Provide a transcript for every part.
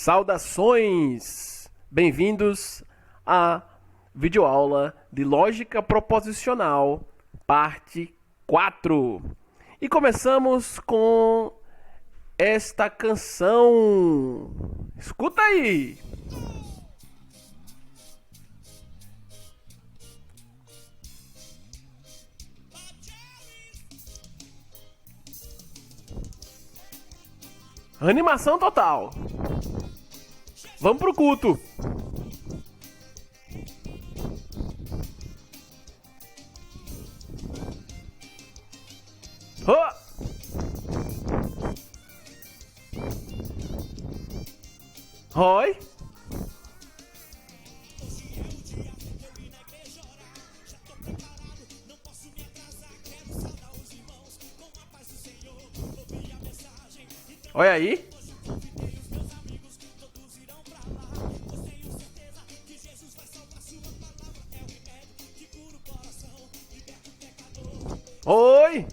Saudações! Bem-vindos à videoaula de Lógica Proposicional, parte 4. E começamos com esta canção. Escuta aí! Animação total! Vamos pro culto! Oh! Oi! Olha aí! Oi!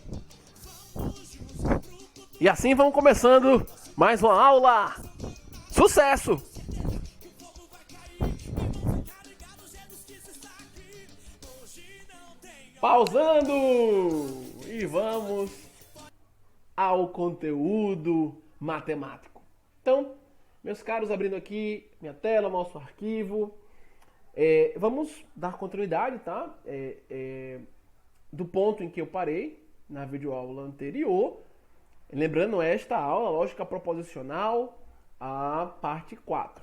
E assim vamos começando mais uma aula. Sucesso! Pausando! E vamos ao conteúdo matemático. Então, meus caros, abrindo aqui minha tela, nosso arquivo. Vamos dar continuidade, tá? Do ponto em que eu parei na videoaula anterior. Lembrando esta aula, lógica proposicional, a parte 4.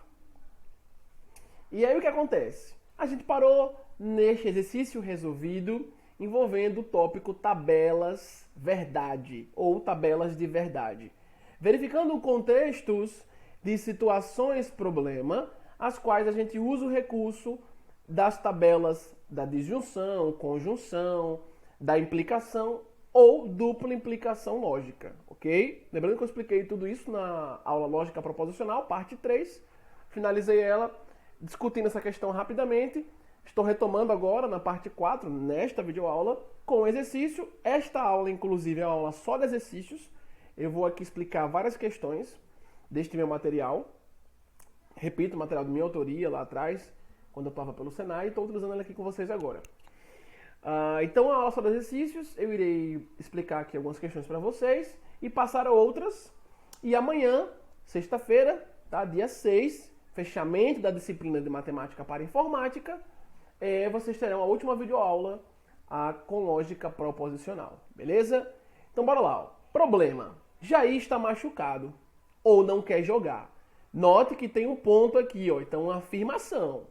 E aí o que acontece? A gente parou neste exercício resolvido envolvendo o tópico tabelas verdade ou tabelas de verdade. Verificando contextos de situações problema, as quais a gente usa o recurso das tabelas da disjunção, conjunção, da implicação ou dupla implicação lógica, ok? Lembrando que eu expliquei tudo isso na aula lógica proposicional, parte 3. Finalizei ela discutindo essa questão rapidamente. Estou retomando agora na parte 4, nesta videoaula, com exercício. Esta aula, inclusive, é uma aula só de exercícios. Eu vou aqui explicar várias questões deste meu material. Repito, o material de minha autoria lá atrás, quando eu estava pelo Senai, e estou utilizando ele aqui com vocês agora. Então, a aula só de exercícios, eu irei explicar aqui algumas questões para vocês e passar a outras. E amanhã, sexta-feira, tá? Dia 6, fechamento da disciplina de matemática para informática, vocês terão a última videoaula com lógica proposicional, beleza? Então, bora lá. Ó. Problema. Jair está machucado ou não quer jogar. Note que tem um ponto aqui, ó. Então, uma afirmação.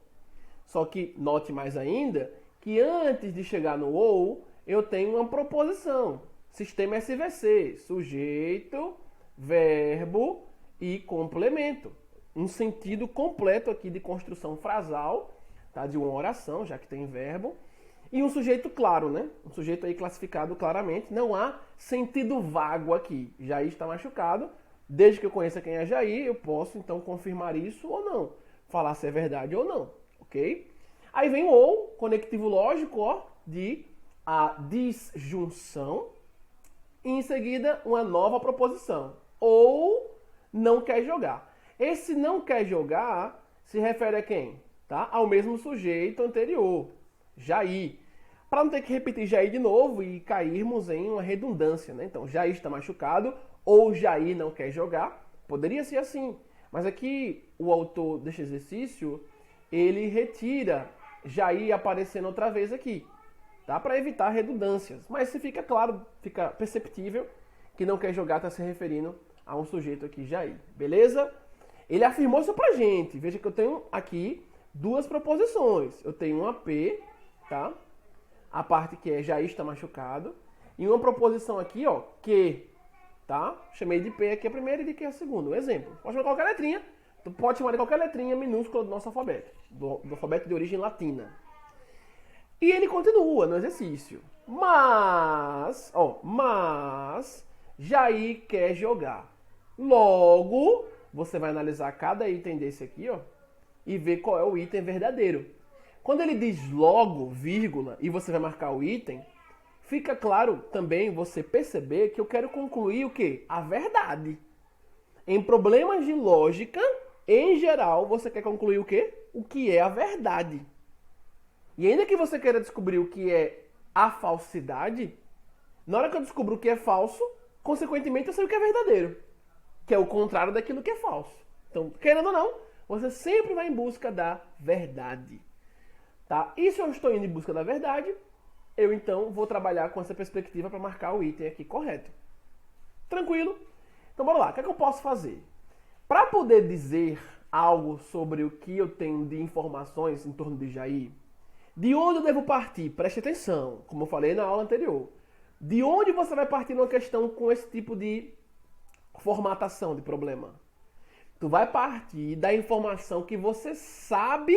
Só que, note mais ainda, que antes de chegar no ou, eu tenho uma proposição. Sistema SVC, sujeito, verbo e complemento. Um sentido completo aqui de construção frasal, tá? De uma oração, já que tem verbo. E um sujeito claro, né? Um sujeito aí classificado claramente. Não há sentido vago aqui. Jair está machucado. Desde que eu conheça quem é Jair, eu posso então confirmar isso ou não. Falar se é verdade ou não, ok? Aí vem o ou, conectivo lógico, ó, de a disjunção. E em seguida, uma nova proposição. Ou não quer jogar. Esse não quer jogar se refere a quem? Tá? Ao mesmo sujeito anterior, Jair. Para não ter que repetir Jair de novo e cairmos em uma redundância, né? Então, Jair está machucado ou Jair não quer jogar. Poderia ser assim. Mas aqui, o autor deste exercício, ele retira Jair aparecendo outra vez aqui, tá? Para evitar redundâncias. Mas se fica claro, fica perceptível que não quer jogar está se referindo a um sujeito aqui, Jair. Beleza? Ele afirmou isso pra gente. Veja que eu tenho aqui duas proposições. Eu tenho uma P, tá? A parte que é Jair está machucado. E uma proposição aqui, ó, que, tá? Chamei de P aqui a primeira e de que a segunda. Um exemplo. Pode chamar qualquer letrinha. Tu pode chamar de qualquer letrinha minúscula do nosso alfabeto. Do alfabeto de origem latina. E ele continua no exercício. Mas Jair quer jogar. Logo, você vai analisar cada item desse aqui, ó, e ver qual é o item verdadeiro. Quando ele diz logo, vírgula, e você vai marcar o item, fica claro também você perceber que eu quero concluir o quê? A verdade. Em problemas de lógica, Em geral, você quer concluir o quê? O que é a verdade. E ainda que você queira descobrir o que é a falsidade, na hora que eu descubro o que é falso, consequentemente eu sei o que é verdadeiro, que é o contrário daquilo que é falso. Então, querendo ou não, você sempre vai em busca da verdade. Tá? E se eu estou indo em busca da verdade, eu então vou trabalhar com essa perspectiva para marcar o item aqui correto. Tranquilo? Então bora lá, o que é que eu posso fazer? Para poder dizer algo sobre o que eu tenho de informações em torno de Jair, de onde eu devo partir? Preste atenção, como eu falei na aula anterior. De onde você vai partir numa questão com esse tipo de formatação de problema? Tu vai partir da informação que você sabe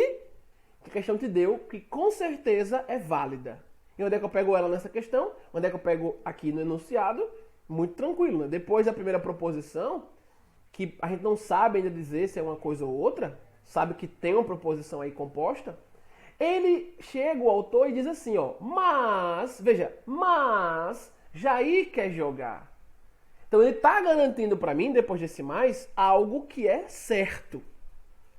que a questão te deu, que com certeza é válida. E onde é que eu pego ela nessa questão? Onde é que eu pego aqui no enunciado? Muito tranquilo, né? Depois da primeira proposição, que a gente não sabe ainda dizer se é uma coisa ou outra, sabe que tem uma proposição aí composta, ele chega, o autor, e diz assim, ó, mas, veja, mas Jair quer jogar. Então ele está garantindo para mim, depois desse mais, algo que é certo.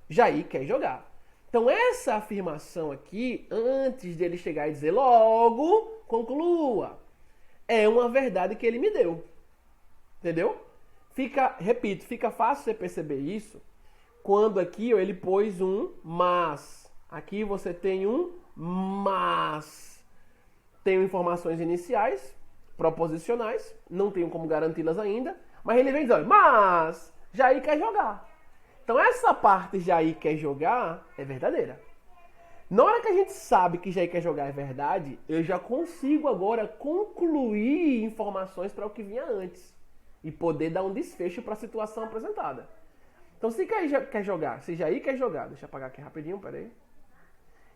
Jair quer jogar. Então essa afirmação aqui, antes dele chegar e dizer logo, conclua, é uma verdade que ele me deu. Entendeu? Repito, fica fácil você perceber isso quando aqui ó, ele pôs um mas. Aqui você tem um mas. Tenho informações iniciais, proposicionais, não tenho como garanti-las ainda, mas ele vem dizendo, mas Jair quer jogar. Então essa parte Jair quer jogar é verdadeira. Na hora que a gente sabe que Jair quer jogar é verdade, eu já consigo agora concluir informações para o que vinha antes e poder dar um desfecho para a situação apresentada. Então se Jair quer jogar, deixa eu apagar aqui rapidinho, peraí.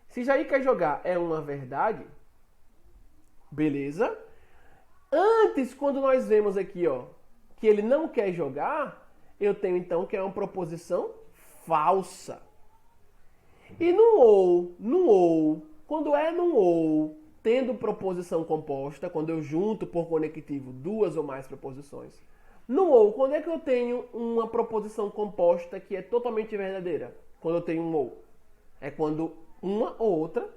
Se Jair quer jogar é uma verdade, beleza. Antes, quando nós vemos aqui, ó, que ele não quer jogar, eu tenho então que é uma proposição falsa. E no ou, quando é no ou, tendo proposição composta, quando eu junto por conectivo duas ou mais proposições. No ou, quando é que eu tenho uma proposição composta que é totalmente verdadeira? Quando eu tenho um ou. É quando uma ou outra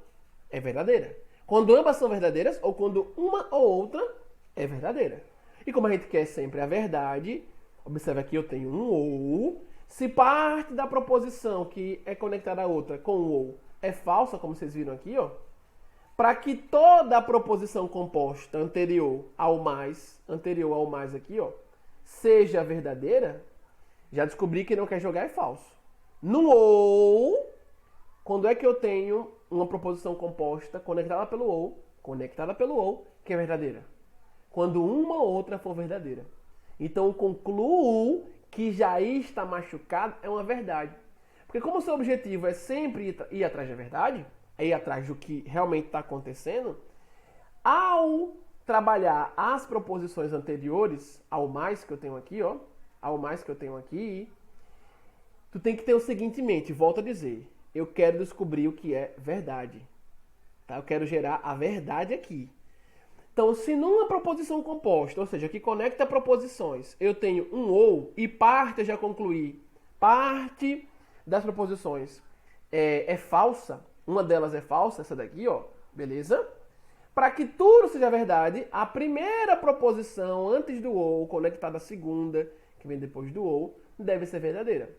é verdadeira. Quando ambas são verdadeiras ou quando uma ou outra é verdadeira. E como a gente quer sempre a verdade, observe aqui eu tenho um ou. Se parte da proposição que é conectada à outra com o ou é falsa, como vocês viram aqui, ó, para que toda a proposição composta anterior ao mais aqui, ó, seja verdadeira, já descobri que não quer jogar é falso. No ou, quando é que eu tenho uma proposição composta conectada pelo ou, que é verdadeira? Quando uma ou outra for verdadeira. Então eu concluo que Jair está machucado é uma verdade. Porque como o seu objetivo é sempre ir atrás da verdade, é ir atrás do que realmente está acontecendo, ao trabalhar as proposições anteriores ao mais que eu tenho aqui, ó, tu tem que ter o seguinte em mente, volto a dizer, eu quero descobrir o que é verdade. Tá? Eu quero gerar a verdade aqui. Então, se numa proposição composta, ou seja, que conecta proposições, eu tenho um ou e parte eu já concluí, parte das proposições é falsa, uma delas é falsa, essa daqui, ó, beleza? Para que tudo seja verdade, a primeira proposição antes do ou, conectada à segunda, que vem depois do ou, deve ser verdadeira.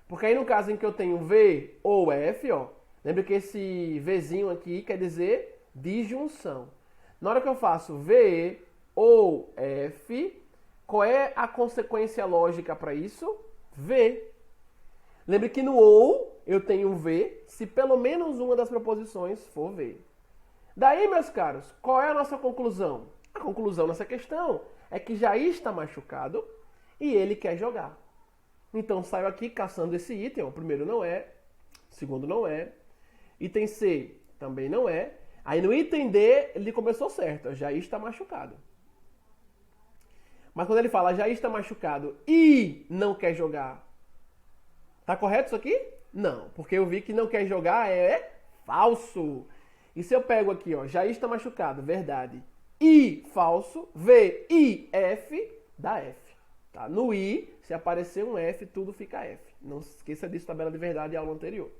Porque aí no caso em que eu tenho V ou F, ó, lembra que esse Vzinho aqui quer dizer disjunção. Na hora que eu faço V ou F, qual é a consequência lógica para isso? V. Lembre que no ou eu tenho V se pelo menos uma das proposições for V. Daí, meus caros, qual é a nossa conclusão? A conclusão nessa questão é que Jair está machucado e ele quer jogar. Então saio aqui caçando esse item. O primeiro não é, o segundo não é. Item C também não é. Aí no item D, ele começou certo, Jair está machucado. Mas quando ele fala Jair está machucado e não quer jogar, tá correto isso aqui? Não, porque eu vi que não quer jogar é falso. E se eu pego aqui, ó, Jair está machucado, verdade, e falso, V, I, F, dá F. Tá? No I, se aparecer um F, tudo fica F. Não se esqueça disso, tabela de verdade, aula anterior.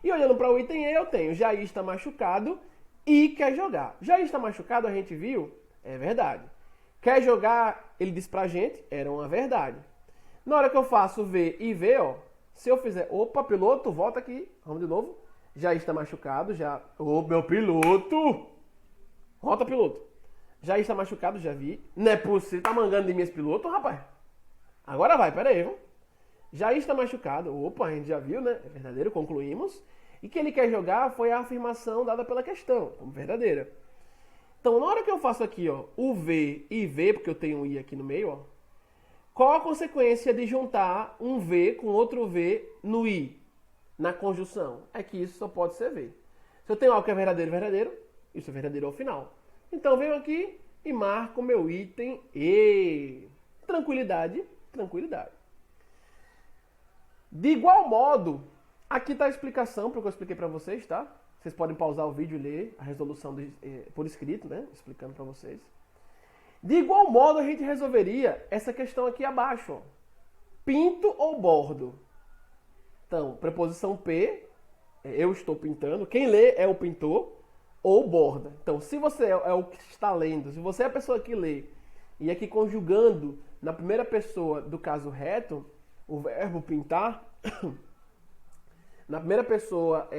E olhando para o item E, eu tenho Jair está machucado e quer jogar. Jair está machucado, a gente viu? É verdade. Quer jogar, ele disse pra gente, era uma verdade. Na hora que eu faço V e V, ó, se eu fizer, opa, piloto, volta aqui, vamos de novo. Jair está machucado, já, ô, meu piloto, volta, piloto. Jair está machucado, já vi. Não é possível, tá mangando de mim esse piloto, rapaz? Agora vai, pera aí, viu? Jair está machucado, opa, a gente já viu, né? É verdadeiro, concluímos. E que ele quer jogar foi a afirmação dada pela questão, como verdadeira. Então, na hora que eu faço aqui, ó, o V e V, porque eu tenho um I aqui no meio, ó, qual a consequência de juntar um V com outro V no I, na conjunção? É que isso só pode ser V. Se eu tenho algo que é verdadeiro, verdadeiro, isso é verdadeiro ao final. Então, eu venho aqui e marco meu item E. Tranquilidade, tranquilidade. De igual modo, aqui está a explicação para o que eu expliquei para vocês, tá? Vocês podem pausar o vídeo e ler a resolução por escrito, né? Explicando para vocês. De igual modo, a gente resolveria essa questão aqui abaixo, ó. Pinto ou bordo? Então, preposição P, eu estou pintando. Quem lê é o pintor ou borda. Então, se você é o que está lendo, se você é a pessoa que lê e aqui conjugando na primeira pessoa do caso reto, o verbo pintar, na primeira pessoa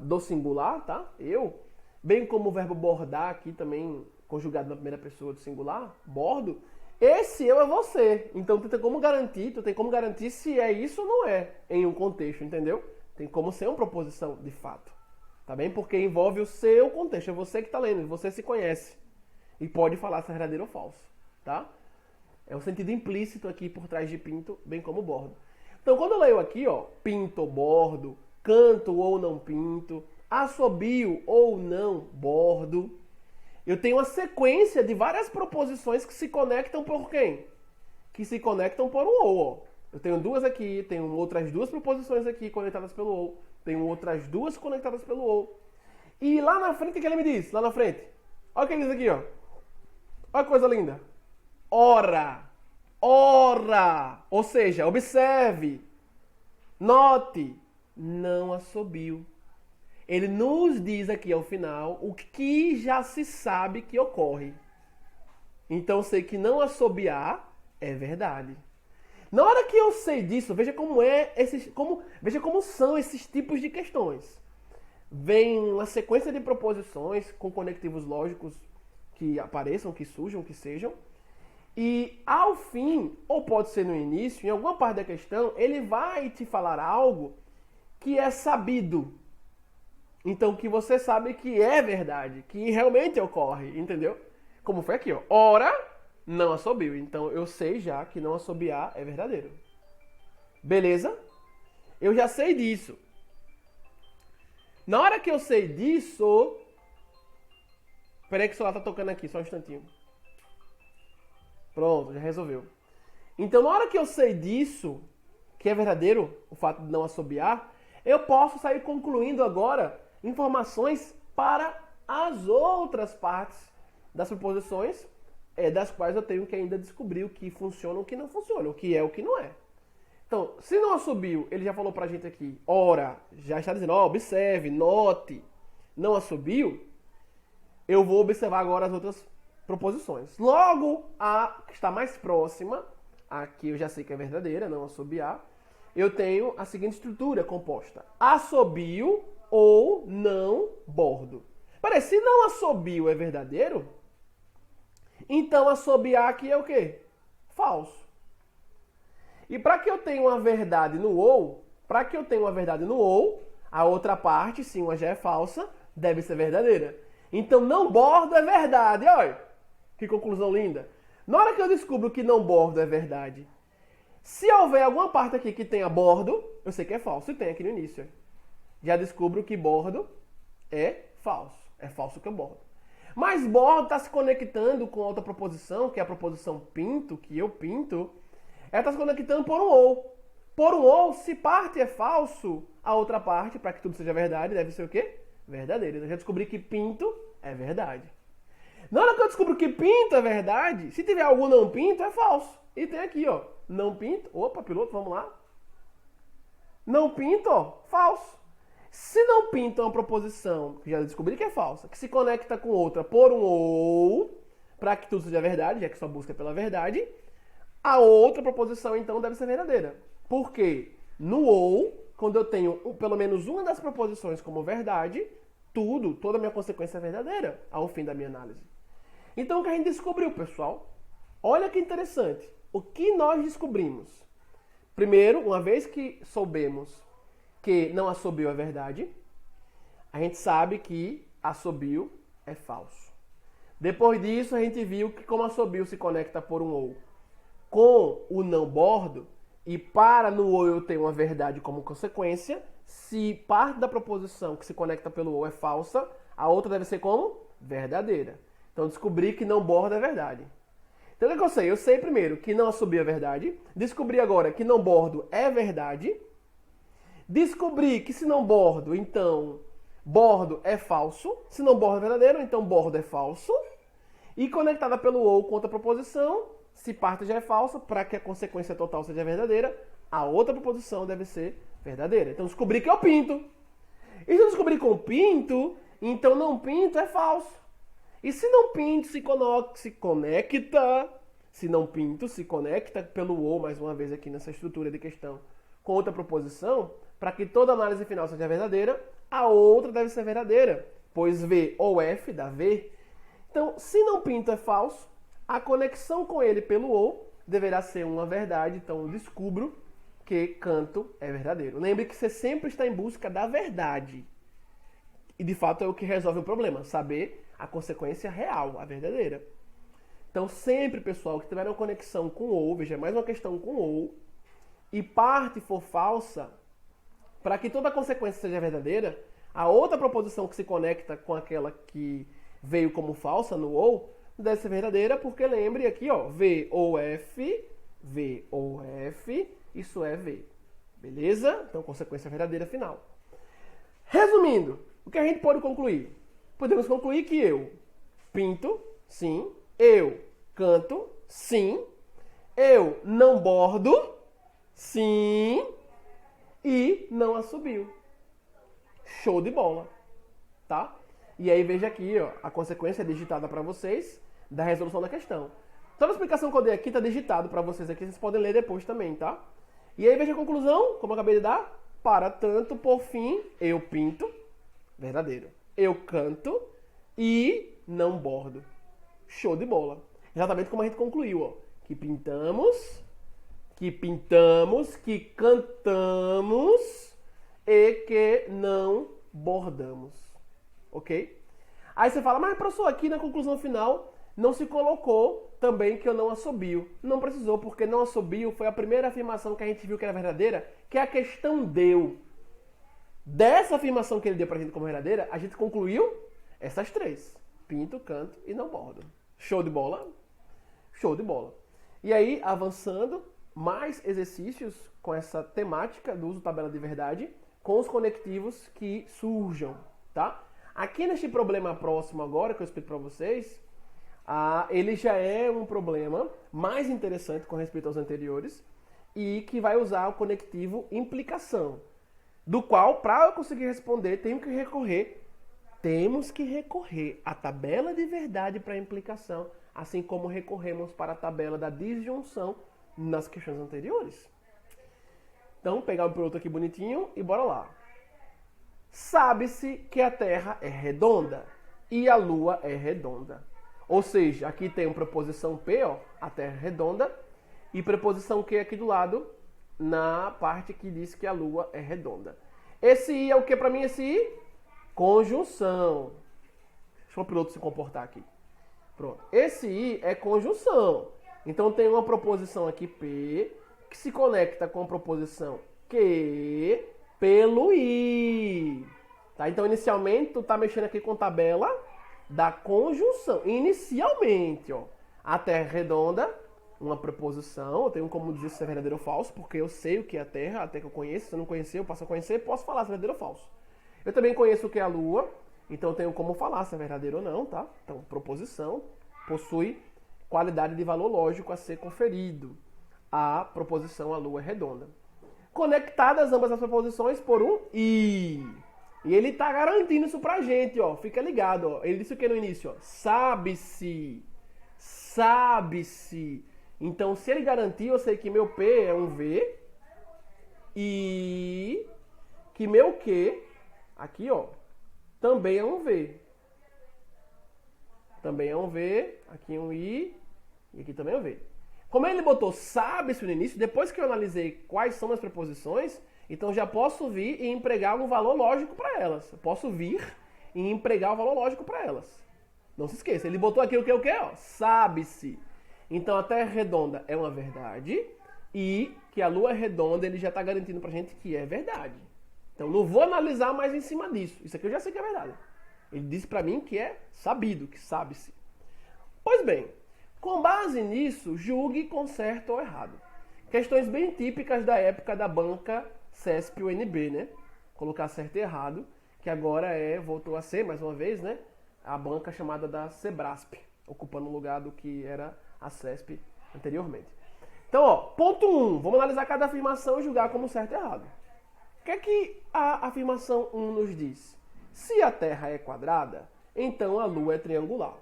do singular, tá? Eu, bem como o verbo bordar aqui também conjugado na primeira pessoa do singular, bordo, esse eu é você. Então tu tem como garantir se é isso ou não é em um contexto, entendeu? Tem como ser uma proposição de fato, tá bem? Porque envolve o seu contexto, é você que está lendo, você se conhece e pode falar se é verdadeiro ou falso, tá? É o sentido implícito aqui por trás de pinto, bem como bordo. Então, quando eu leio aqui, ó, pinto ou bordo, canto ou não pinto, assobio ou não bordo, eu tenho uma sequência de várias proposições que se conectam por quem? Que se conectam por um ou, ó. Eu tenho duas aqui, tenho outras duas proposições aqui conectadas pelo ou, tenho outras duas conectadas pelo ou. E lá na frente, o que ele me diz? Lá na frente. Olha o que ele diz aqui, ó. Olha que coisa linda. Ora, ora, ou seja, observe, note, não assobio. Ele nos diz aqui ao final o que já se sabe que ocorre. Então, sei que não assobiar é verdade. Na hora que eu sei disso, veja veja como são esses tipos de questões. Vem uma sequência de proposições com conectivos lógicos que apareçam, que surjam, que sejam. E ao fim, ou pode ser no início, em alguma parte da questão, ele vai te falar algo que é sabido. Então, que você sabe que é verdade, que realmente ocorre, entendeu? Como foi aqui, ó. Ora, não assobiu. Então, eu sei já que não assobiar é verdadeiro. Beleza? Eu já sei disso. Na hora que eu sei disso... Peraí que o celular tá tocando aqui, só um instantinho. Pronto, já resolveu. Então, na hora que eu sei disso, que é verdadeiro, o fato de não assobiar, eu posso sair concluindo agora informações para as outras partes das proposições, das quais eu tenho que ainda descobrir o que funciona e o que não funciona, o que é o que não é. Então, se não assobiu, ele já falou pra gente aqui, ora, já está dizendo, ó, observe, note, não assobiu, eu vou observar agora as outras proposições. Logo, a que está mais próxima, a que eu já sei que é verdadeira, não assobiar, eu tenho a seguinte estrutura composta. Assobio ou não bordo. Peraí, se não assobio é verdadeiro, então assobiar aqui é o quê? Falso. E para que eu tenha uma verdade no ou, a outra parte, se uma já é falsa, deve ser verdadeira. Então não bordo é verdade. Olha, que conclusão linda. Na hora que eu descubro que não bordo é verdade, se houver alguma parte aqui que tenha bordo, eu sei que é falso. E tem aqui no início. Já descubro que bordo é falso. É falso que eu bordo. Mas bordo está se conectando com outra proposição, que é a proposição pinto, que eu pinto. Ela está se conectando por um ou. Por um ou, se parte é falso, a outra parte, para que tudo seja verdade, deve ser o quê? Verdadeiro. Eu já descobri que pinto é verdade. Na hora que eu descubro que pinto é verdade, se tiver algum não pinto, é falso. E tem aqui, ó, não pinto. Opa, piloto, vamos lá. Não pinto, ó, falso. Se não pinto é uma proposição, que já descobri que é falsa, que se conecta com outra por um ou, para que tudo seja verdade, já que sua busca é pela verdade, a outra proposição, então, deve ser verdadeira. Por quê? No ou, quando eu tenho pelo menos uma das proposições como verdade, toda a minha consequência é verdadeira ao fim da minha análise. Então, o que a gente descobriu, pessoal? Olha que interessante. O que nós descobrimos? Primeiro, uma vez que soubemos que não assobio é verdade, a gente sabe que assobio é falso. Depois disso, a gente viu que como assobio se conecta por um ou com o não bordo, e para no ou eu ter uma verdade como consequência, se parte da proposição que se conecta pelo ou é falsa, a outra deve ser como? Verdadeira. Então descobri que não bordo é verdade. Então o que eu sei? Eu sei primeiro que não assobio é verdade, descobri agora que não bordo é verdade, descobri que se não bordo, então bordo é falso, se não bordo é verdadeiro, então bordo é falso, e conectada pelo ou com outra proposição, se parte já é falsa, para que a consequência total seja verdadeira, a outra proposição deve ser verdadeira. Então descobri que eu pinto. E se eu descobrir que eu pinto, então não pinto é falso. E se não pinto se conecta, se não pinto se conecta pelo ou, mais uma vez aqui nessa estrutura de questão, com outra proposição, para que toda análise final seja verdadeira, a outra deve ser verdadeira, pois V ou F dá V. Então, se não pinto é falso, a conexão com ele pelo ou deverá ser uma verdade, então eu descubro que canto é verdadeiro. Lembre que você sempre está em busca da verdade. E de fato é o que resolve o problema, saber a consequência real, a verdadeira. Então sempre, pessoal, que tiver uma conexão com ou, veja, mais uma questão com ou, e parte for falsa, para que toda a consequência seja verdadeira, a outra proposição que se conecta com aquela que veio como falsa no ou, deve ser verdadeira, porque lembre aqui, ó, V ou F, isso é V. Beleza? Então, consequência verdadeira final. Resumindo, o que a gente pode concluir? Podemos concluir que eu pinto, sim. Eu canto, sim. Eu não bordo, sim. E não assobio. Show de bola. Tá? E aí veja aqui, ó, a consequência digitada para vocês da resolução da questão. Toda a explicação que eu dei aqui está digitado para vocês aqui, vocês podem ler depois também, tá? E aí veja a conclusão, como eu acabei de dar. Para tanto, por fim, eu pinto, verdadeiro. Eu canto e não bordo. Show de bola. Exatamente como a gente concluiu, ó. Que pintamos, que cantamos e que não bordamos. Ok? Aí você fala, mas professor, aqui na conclusão final não se colocou também que eu não assobio. Não precisou, porque não assobio foi a primeira afirmação que a gente viu que era verdadeira, que a questão deu. Dessa afirmação que ele deu pra gente como verdadeira, a gente concluiu essas três. Pinto, canto e não bordo. Show de bola? Show de bola. E aí, avançando, mais exercícios com essa temática do uso tabela de verdade, com os conectivos que surjam, tá? Aqui neste problema próximo agora, que eu explico para vocês, ele já é um problema mais interessante com respeito aos anteriores e que vai usar o conectivo implicação, do qual, para eu conseguir responder, temos que recorrer à tabela de verdade para a implicação, assim como recorremos para a tabela da disjunção nas questões anteriores. Então, pegar o piloto aqui bonitinho e bora lá. Sabe-se que a Terra é redonda e a Lua é redonda. Ou seja, aqui tem uma preposição P, ó, a Terra é redonda, e preposição Q aqui do lado, na parte que diz que a Lua é redonda. Esse I é o que para mim? Esse I? Conjunção. Deixa o piloto se comportar aqui. Pronto. Esse I é conjunção. Então tem uma proposição aqui P, que se conecta com a proposição Q pelo I. Tá? Então, inicialmente, tu tá mexendo aqui com tabela da conjunção. Inicialmente, ó, a Terra é redonda, uma preposição. Eu tenho como dizer se é verdadeiro ou falso, porque eu sei o que é a Terra, até que eu conheço. Se eu não conhecer, eu passo a conhecer, posso falar se é verdadeiro ou falso. Eu também conheço o que é a Lua. Então eu tenho como falar se é verdadeiro ou não, tá? Então, proposição possui qualidade de valor lógico a ser conferido à proposição a Lua é redonda. Conectadas ambas as proposições por um I. E ele está garantindo isso pra gente, ó. Fica ligado, ó. Ele disse o que no início, ó? Sabe-se. Sabe-se. Então, se ele garantir, eu sei que meu P é um V e que meu Q, aqui, ó, também é um V. Também é um V, aqui um I e aqui também é um V. Como ele botou sabe-se no início, depois que eu analisei quais são as preposições, então já posso vir e empregar um valor lógico para elas. Eu posso vir e empregar o valor lógico para elas. Não se esqueça, ele botou aqui o que? Ó, sabe-se. Então a Terra redonda é uma verdade e que a Lua é redonda ele já está garantindo para a gente que é verdade. Então não vou analisar mais em cima disso. Isso aqui eu já sei que é verdade. Ele disse para mim que é sabido, que sabe-se. Pois bem, com base nisso, julgue com certo ou errado. Questões bem típicas da época da banca CESP UNB, né? Colocar certo e errado, que agora voltou a ser, mais uma vez, né? A banca chamada da Sebrasp, ocupando o lugar do que era a CESP anteriormente. Então, ó, ponto 1. Vamos analisar cada afirmação e julgar como certo e errado. O que é que a afirmação 1 nos diz? Se a Terra é quadrada, então a Lua é triangular.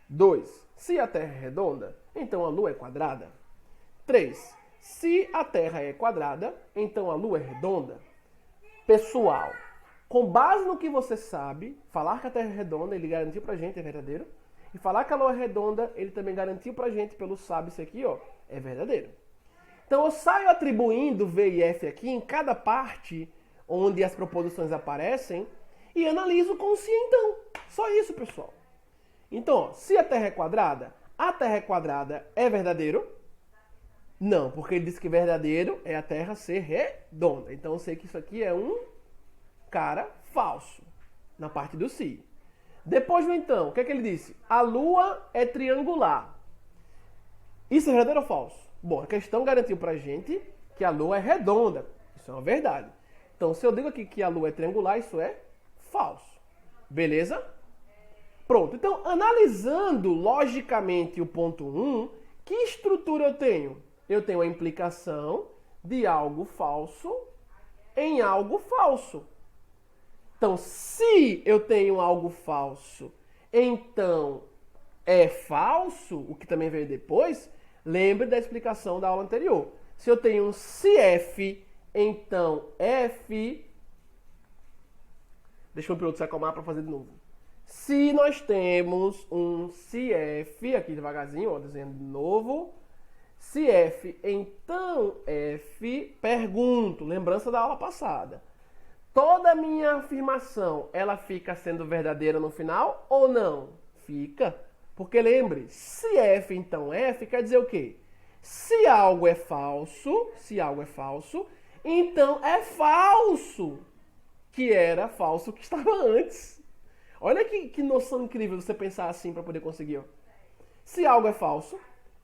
2. Se a Terra é redonda, então a Lua é quadrada. 3. Se a Terra é quadrada, então a Lua é redonda. Pessoal, com base no que você sabe, falar que a Terra é redonda, ele garantiu pra gente, é verdadeiro. E falar que a Lua é redonda, ele também garantiu pra gente, pelo sabe-se aqui, ó, é verdadeiro. Então eu saio atribuindo V e F aqui em cada parte onde as proposições aparecem e analiso com o se então. Só isso, pessoal. Então, ó, se a Terra é quadrada é verdadeiro? Não, porque ele disse que verdadeiro é a Terra ser redonda. Então eu sei que isso aqui é um cara falso, na parte do se. Depois do então, o que é que ele disse? A Lua é triangular. Isso é verdadeiro ou falso? Bom, a questão garantiu pra gente que a Lua é redonda. Isso é uma verdade. Então, se eu digo aqui que a Lua é triangular, isso é falso. Beleza? Pronto. Então, analisando logicamente o ponto 1, que estrutura eu tenho? Eu tenho a implicação de algo falso em algo falso. Então, se eu tenho algo falso, então é falso, o que também veio depois, lembre da explicação da aula anterior. Se eu tenho um se F, então F... Deixa o piloto se acalmar para fazer de novo. Se nós temos um se F, aqui devagarzinho, ó, desenhando de novo. Se F, então F, pergunto, lembrança da aula passada. Toda a minha afirmação, ela fica sendo verdadeira no final ou não? Fica. Porque lembre, se F, então F, quer dizer o quê? Se algo é falso, então é falso que era falso que estava antes. Olha que noção incrível você pensar assim para poder conseguir. Ó. Se algo é falso,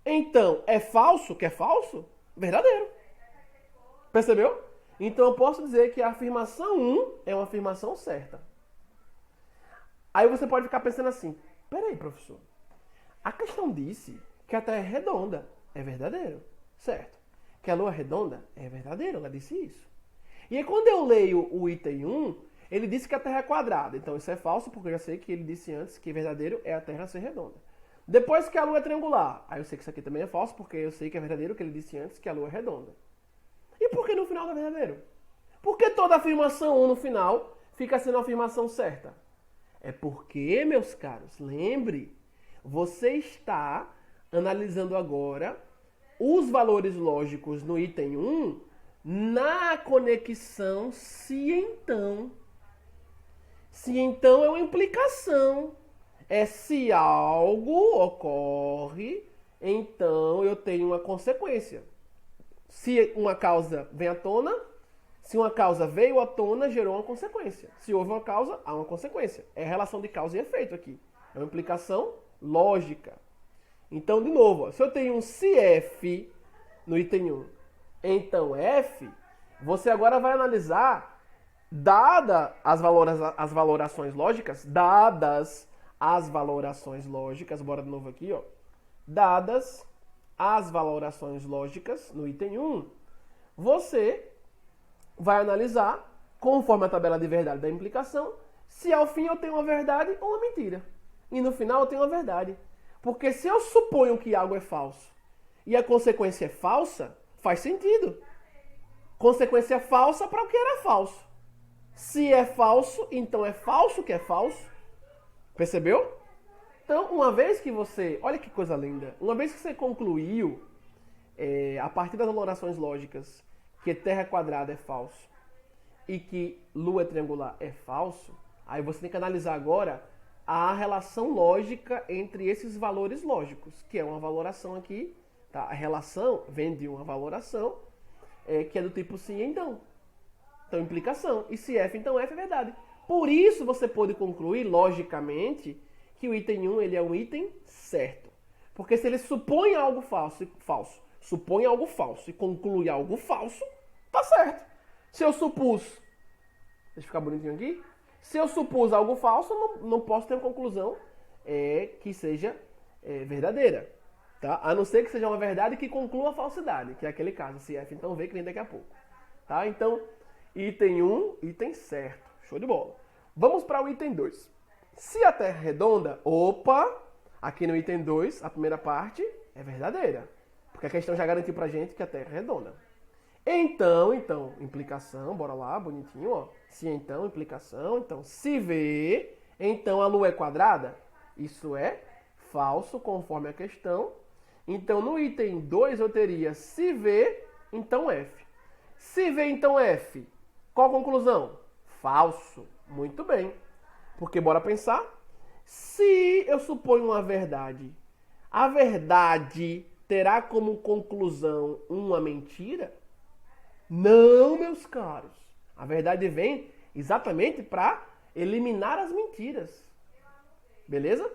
então é falso que é falso? Verdadeiro. Percebeu? Então eu posso dizer que a afirmação 1 é uma afirmação certa. Aí você pode ficar pensando assim, peraí, professor, a questão disse que a Terra é redonda, é verdadeiro, certo? Que a Lua é redonda, é verdadeiro, ela disse isso. E aí quando eu leio o item 1, ele disse que a Terra é quadrada, então isso é falso, porque eu já sei que ele disse antes que verdadeiro é a Terra ser redonda. Depois que a Lua é triangular, aí eu sei que isso aqui também é falso, porque eu sei que é verdadeiro, que ele disse antes que a Lua é redonda. E por que no final é verdadeiro? Por que toda afirmação 1 no final fica sendo a afirmação certa? É porque, meus caros, lembre, você está analisando agora os valores lógicos no item 1 na conexão se então. Se então é uma implicação. É se algo ocorre, então eu tenho uma consequência. Se uma causa vem à tona, se uma causa veio à tona, gerou uma consequência. Se houve uma causa, há uma consequência. É relação de causa e efeito aqui. É uma implicação lógica. Então, de novo, ó, se eu tenho um se F no item 1, então F, você agora vai analisar Dadas as valorações lógicas, bora de novo aqui, ó. Dadas as valorações lógicas no item 1, você vai analisar, conforme a tabela de verdade da implicação, se ao fim eu tenho uma verdade ou uma mentira. E no final eu tenho uma verdade. Porque se eu suponho que algo é falso e a consequência é falsa, faz sentido. Consequência falsa para o que era falso. Se é falso, então é falso que é falso. Percebeu? Então, uma vez que você... Olha que coisa linda. Uma vez que você concluiu, a partir das valorações lógicas, que terra quadrada é falso e que lua triangular é falso, aí você tem que analisar agora a relação lógica entre esses valores lógicos, que é uma valoração aqui, tá? A relação vem de uma valoração que é do tipo sim, então. Então, implicação. E se F, então F é verdade. Por isso, você pode concluir, logicamente, que o item 1 ele é um item certo. Porque se ele supõe algo supõe algo falso e conclui algo falso, tá certo. Se eu supus, deixa eu ficar bonitinho aqui, se eu supus algo falso, não posso ter uma conclusão que seja verdadeira. Tá? A não ser que seja uma verdade que conclua a falsidade, que é aquele caso, se F então V, que vem daqui a pouco. Tá? Então, item 1, item certo. Show de bola. Vamos para o item 2. Se a Terra é redonda, aqui no item 2, a primeira parte é verdadeira. Porque a questão já garantiu pra gente que a Terra é redonda. Então, implicação, bora lá, bonitinho, ó. Se então, implicação, então, se V, então a Lua é quadrada? Isso é falso, conforme a questão. Então, no item 2 eu teria se V, então F. Se V, então F, qual a conclusão? Falso. Muito bem. Porque bora pensar. Se eu suponho uma verdade, a verdade terá como conclusão uma mentira? Não, meus caros. A verdade vem exatamente para eliminar as mentiras. Beleza?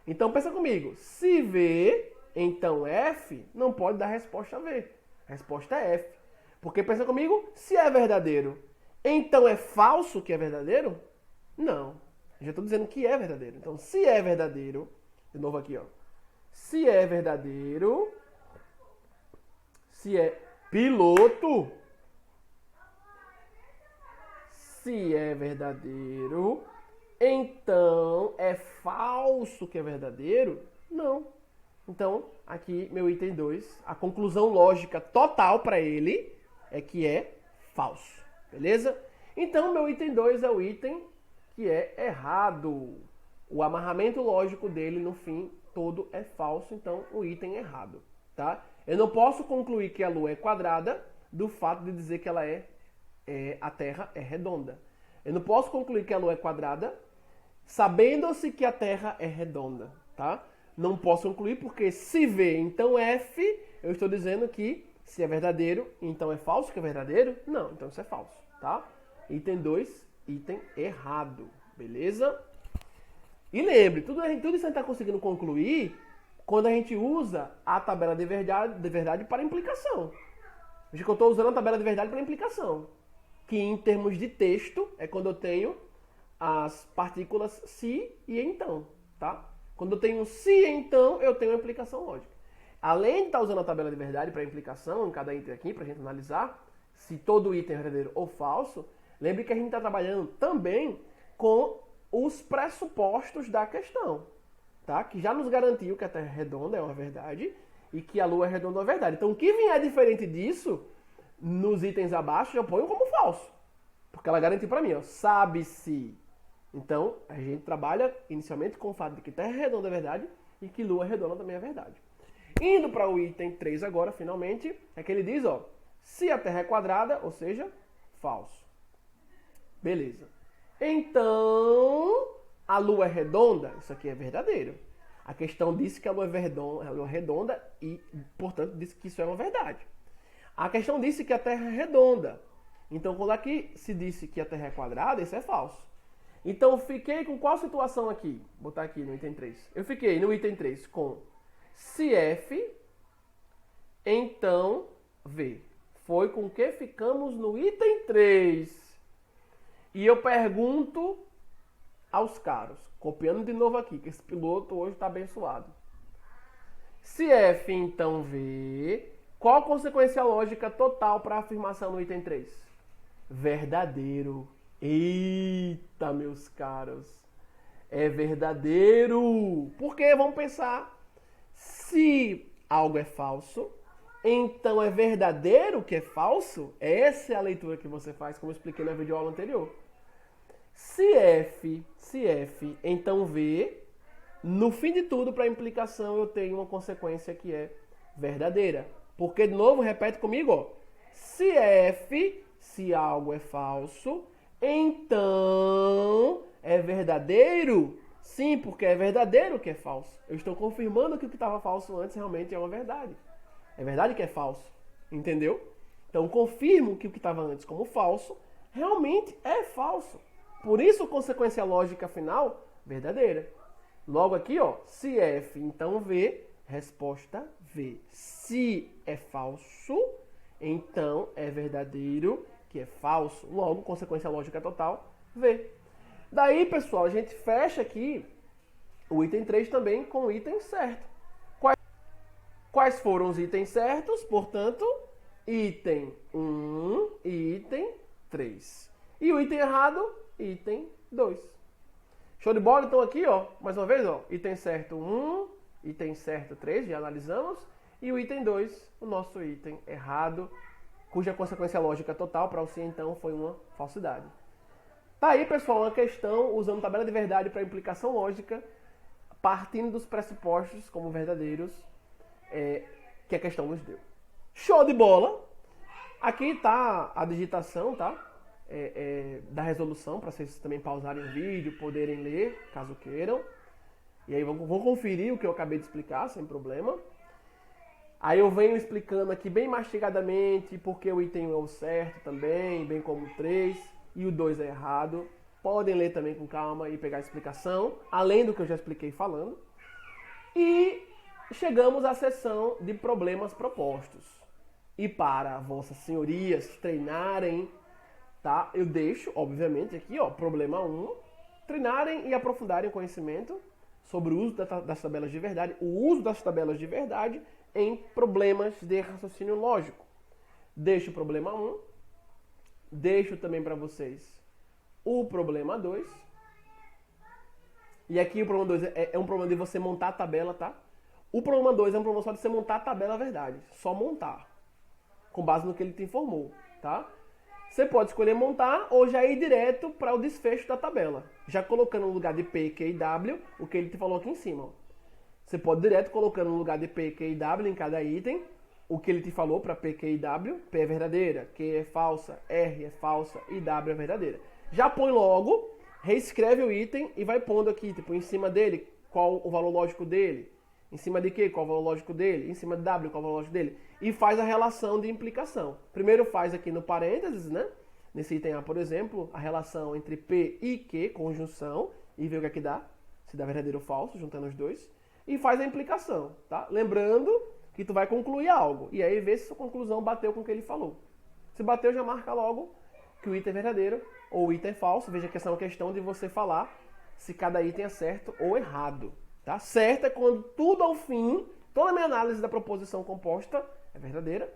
Então pensa comigo. Se V, então F, não pode dar resposta a V. A resposta é F. Porque pensa comigo, se é verdadeiro, então é falso que é verdadeiro? Não. Já estou dizendo que é verdadeiro. Então, se é verdadeiro, de novo aqui, ó. Se é verdadeiro, se é piloto, se é verdadeiro, então é falso que é verdadeiro? Não. Então, aqui, meu item 2, a conclusão lógica total para ele é que é falso. Beleza? Então, meu item 2 é o item que é errado. O amarramento lógico dele, no fim, todo é falso, então o item é errado. Tá? Eu não posso concluir que a Lua é quadrada do fato de dizer que ela a Terra é redonda. Eu não posso concluir que a Lua é quadrada sabendo-se que a Terra é redonda. Tá? Não posso concluir porque se V, então F, eu estou dizendo que se é verdadeiro, então é falso que é verdadeiro? Não, então isso é falso. Tá? Item 2, item errado. Beleza? E lembre, tudo isso a gente está conseguindo concluir quando a gente usa a tabela de verdade para implicação. Veja que eu estou usando a tabela de verdade para implicação. Que em termos de texto é quando eu tenho as partículas se e então. Tá? Quando eu tenho se e então, eu tenho a implicação lógica. Além de estar usando a tabela de verdade para implicação, em cada item aqui, para a gente analisar se todo item é verdadeiro ou falso, lembre que a gente está trabalhando também com os pressupostos da questão, tá? Que já nos garantiu que a Terra é redonda é uma verdade e que a Lua é redonda é uma verdade. Então, o que vier diferente disso, nos itens abaixo, eu ponho como falso. Porque ela garantiu para mim, ó, sabe-se. Então, a gente trabalha inicialmente com o fato de que Terra redonda é verdade e que Lua redonda também é verdade. Indo para o item 3 agora, finalmente, é que ele diz, ó, se a Terra é quadrada, ou seja, falso. Beleza. Então, a Lua é redonda? Isso aqui é verdadeiro. A questão disse que a Lua é redonda e, portanto, disse que isso é uma verdade. A questão disse que a Terra é redonda. Então, quando aqui se disse que a Terra é quadrada, isso é falso. Então, eu fiquei com qual situação aqui? Vou botar aqui no item 3. Eu fiquei no item 3 com se F, então V. Foi com que ficamos no item 3. E eu pergunto aos caros, copiando de novo aqui, que esse piloto hoje está abençoado. Se F, então V, qual a consequência lógica total para a afirmação no item 3? Verdadeiro. Eita, meus caros. É verdadeiro. Porque, vamos pensar, se algo é falso, então é verdadeiro que é falso? Essa é a leitura que você faz, como eu expliquei na videoaula anterior. Se F, então V, no fim de tudo, para a implicação, eu tenho uma consequência que é verdadeira. Porque, de novo, repete comigo, ó. Se F, se algo é falso, então é verdadeiro? Sim, porque é verdadeiro que é falso. Eu estou confirmando que o que estava falso antes realmente é uma verdade. É verdade que é falso. Entendeu? Então, confirmo que o que estava antes como falso realmente é falso. Por isso, consequência lógica final, verdadeira. Logo aqui, ó, se F, então V, resposta V. Se é falso, então é verdadeiro que é falso. Logo, consequência lógica total, V. Daí, pessoal, a gente fecha aqui o item 3 também com o item certo. Quais foram os itens certos? Portanto, item 1 e item 3. E o item errado, item 2. Show de bola? Então aqui, ó, mais uma vez, ó, item certo 1, item certo 3, já analisamos. E o item 2, o nosso item errado, cuja consequência lógica total para o sim, então, foi uma falsidade. Tá aí, pessoal, uma questão usando tabela de verdade para implicação lógica, partindo dos pressupostos como verdadeiros, que a questão nos deu. Show de bola! Aqui tá a digitação, tá? Da resolução, para vocês também pausarem o vídeo, poderem ler, caso queiram. E aí vão conferir o que eu acabei de explicar, sem problema. Aí eu venho explicando aqui bem mastigadamente porque o item 1 é o certo também, bem como o 3, e o 2 é errado. Podem ler também com calma e pegar a explicação, além do que eu já expliquei falando. E chegamos à seção de problemas propostos. E para vossas senhorias treinarem, tá? Eu deixo, obviamente, aqui, ó, problema 1, treinarem e aprofundarem o conhecimento sobre o uso das tabelas de verdade, o uso das tabelas de verdade em problemas de raciocínio lógico. Deixo o problema 1, deixo também para vocês o problema 2. E aqui o problema 2 é um problema de você montar a tabela, tá? O problema 2 é um problema só de você montar a tabela verdade, só montar, com base no que ele te informou, tá? Você pode escolher montar ou já ir direto para o desfecho da tabela. Já colocando no lugar de P, Q e W, o que ele te falou aqui em cima. Ó. Você pode direto colocando no lugar de P, Q e W em cada item, o que ele te falou para P, Q e W. P é verdadeira, Q é falsa, R é falsa e W é verdadeira. Já põe logo, reescreve o item e vai pondo aqui, tipo, em cima dele, qual o valor lógico dele. Em cima de Q, qual o valor lógico dele? Em cima de W, qual o valor lógico dele? E faz a relação de implicação. Primeiro faz aqui no parênteses, né? Nesse item A, por exemplo, a relação entre P e Q, conjunção, e vê o que é que dá. Se dá verdadeiro ou falso, juntando os dois. E faz a implicação, tá? Lembrando que tu vai concluir algo. E aí vê se sua conclusão bateu com o que ele falou. Se bateu, já marca logo que o item é verdadeiro ou o item é falso. Veja que essa é uma questão de você falar se cada item é certo ou errado. Tá? Certo é quando tudo ao fim, toda a minha análise da proposição composta é verdadeira,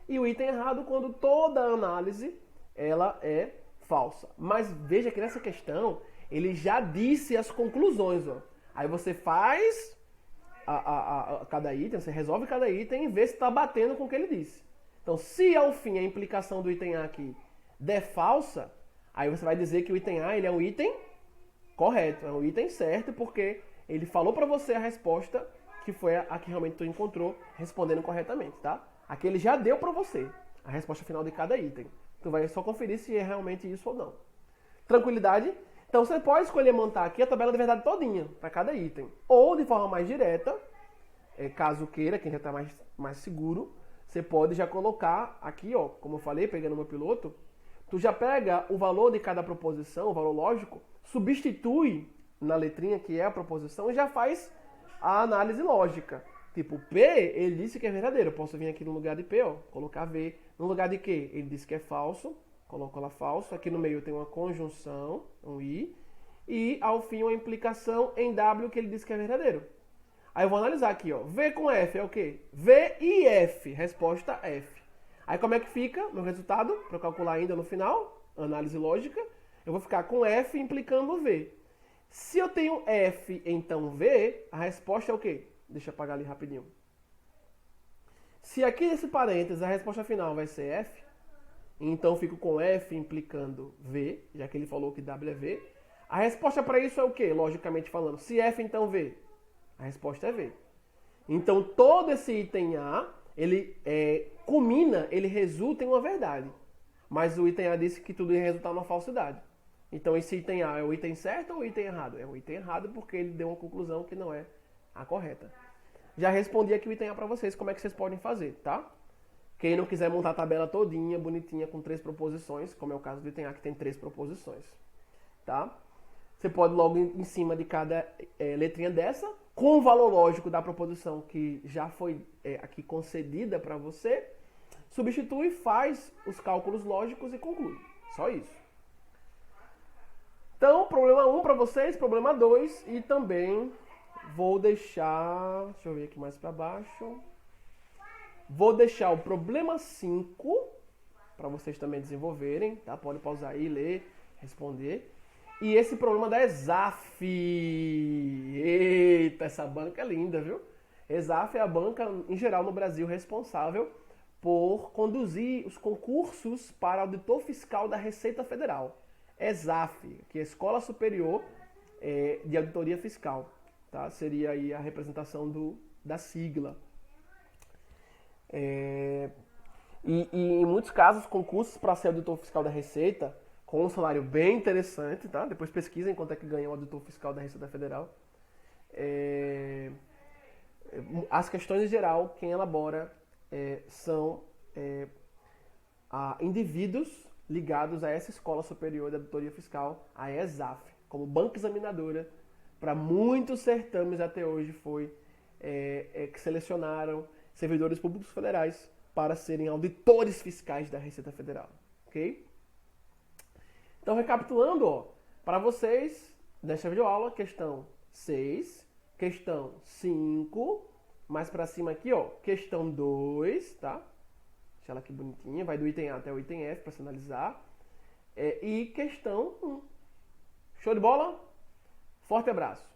e o item errado quando toda a análise ela é falsa. Mas veja que nessa questão ele já disse as conclusões. Ó. Aí você faz cada item, você resolve cada item e vê se está batendo com o que ele disse. Então, se ao fim a implicação do item A aqui der falsa, aí você vai dizer que o item A ele é um item correto, é um item certo, porque ele falou para você a resposta que foi a que realmente tu encontrou respondendo corretamente, tá? Aqui ele já deu para você a resposta final de cada item. Tu vai só conferir se é realmente isso ou não. Tranquilidade? Então você pode escolher montar aqui a tabela de verdade todinha para cada item. Ou de forma mais direta, caso queira, quem já está mais seguro, você pode já colocar aqui, ó, como eu falei, pegando o meu piloto, tu já pega o valor de cada proposição, o valor lógico, substitui na letrinha que é a proposição e já faz a análise lógica. Tipo, P, ele disse que é verdadeiro. Eu posso vir aqui no lugar de P, ó, colocar V. No lugar de Q, ele disse que é falso. coloco ela falso. Aqui no meio tem uma conjunção, um I. E ao fim uma implicação em W que ele diz que é verdadeiro. Aí eu vou analisar aqui, ó. V com F é o quê? V e F. Resposta F. Aí como é que fica meu resultado? Para eu calcular ainda no final, análise lógica, eu vou ficar com F implicando V. Se eu tenho F, então V, a resposta é o quê? Deixa eu apagar ali rapidinho. Se aqui nesse parênteses a resposta final vai ser F, então eu fico com F implicando V, já que ele falou que W é V. A resposta para isso é o quê? Logicamente falando, se F então V, a resposta é V. Então todo esse item A, ele culmina, ele resulta em uma verdade. Mas o item A disse que tudo ia resultar numa falsidade. Então esse item A é o item certo ou o item errado? É o item errado porque ele deu uma conclusão que não é a correta. Já respondi aqui o item A para vocês, como é que vocês podem fazer, tá? Quem não quiser montar a tabela todinha, bonitinha, com 3 proposições, como é o caso do item A que tem 3 proposições, tá? Você pode logo em cima de cada letrinha dessa, com o valor lógico da proposição que já foi aqui concedida para você, substitui, faz os cálculos lógicos e conclui. Só isso. Então, problema 1 para vocês, problema 2 e também vou deixar, deixa eu ver aqui mais para baixo, vou deixar o problema 5 para vocês também desenvolverem, tá? Pode pausar aí, ler, responder. E esse problema da ESAF. Eita, essa banca é linda, viu? ESAF é a banca, em geral, no Brasil, responsável por conduzir os concursos para auditor fiscal da Receita Federal. ESAF, que é a Escola Superior de Auditoria Fiscal. Tá? Seria aí a representação da sigla. E em muitos casos, concursos para ser auditor fiscal da Receita, com um salário bem interessante, tá? Depois pesquisem quanto é que ganha o auditor fiscal da Receita Federal. As questões em geral, quem elabora são indivíduos ligados a essa Escola Superior de Auditoria Fiscal, a ESAF, como banca examinadora para muitos certames até hoje foi que selecionaram servidores públicos federais para serem auditores fiscais da Receita Federal, ok? Então, recapitulando, para vocês, nesta videoaula, questão 6, questão 5, mais para cima aqui, ó, questão 2, tá? Deixa ela aqui bonitinha, vai do item A até o item F para se analisar. E questão 1. Show de bola? Forte abraço!